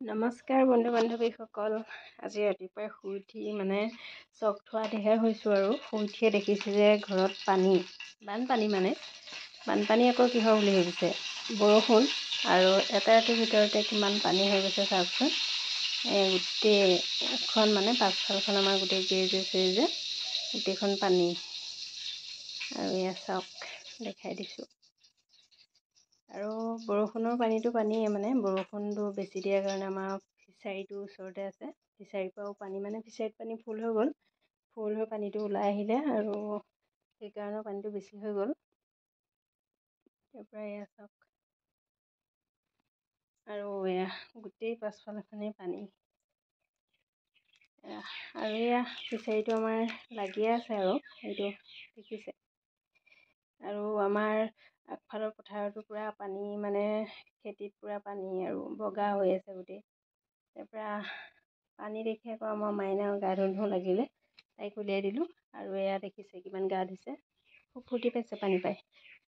নমস্কাৰ বন্ধু বান্ধৱীসকল। আজি ৰাতিপুৱাই শুই উঠি চখ থোৱা দেহে হৈছোঁ আৰু শুই উঠিয়ে দেখিছোঁ যে ঘৰত বানপানী আকৌ কিহৰ বুলি ভাবিছে, বৰষুণ আৰু এটা ৰাতিৰ ভিতৰতে কিমান পানী হৈ গৈছে চাওকচোন। গোটেইখন পাছফালখন আমাৰ গোটেই গেজে গোটেইখন পানী। আৰু এয়া চাওক, দেখাই দিছোঁ। আৰু বৰষুণৰ পানীটো পানীয়ে বৰষুণটো বেছি দিয়াৰ কাৰণে আমাৰ ফিচাৰীটো ওচৰতে আছে। ফিচাৰীৰ পৰাও পানী ফিচাৰীত পানী ফুল হৈ গ'ল। ফুল হৈ পানীটো ওলাই আহিলে আৰু সেইকাৰণে পানীটো বেছি হৈ গ'ল। তাৰপৰা এয়া চাওক, আৰু এয়া গোটেই পাছফালখনেই পানী। আৰু এয়া ফিচাৰীটো আমাৰ লাগিয়ে আছে আৰু এইটো দেখিছে। আৰু আমাৰ আগফালৰ পথাৰতো পূৰা পানী, খেতিত পূৰা পানী আৰু বগা হৈ আছে গোটেই। তাৰপৰা পানী দেখি আকৌ আমাৰ মাইনাও গা ধুও লাগিলে, তাইক উলিয়াই দিলোঁ। আৰু এয়া দেখিছে কিমান গা ধুইছে, খুব ফূৰ্তি পাইছে পানী পাই।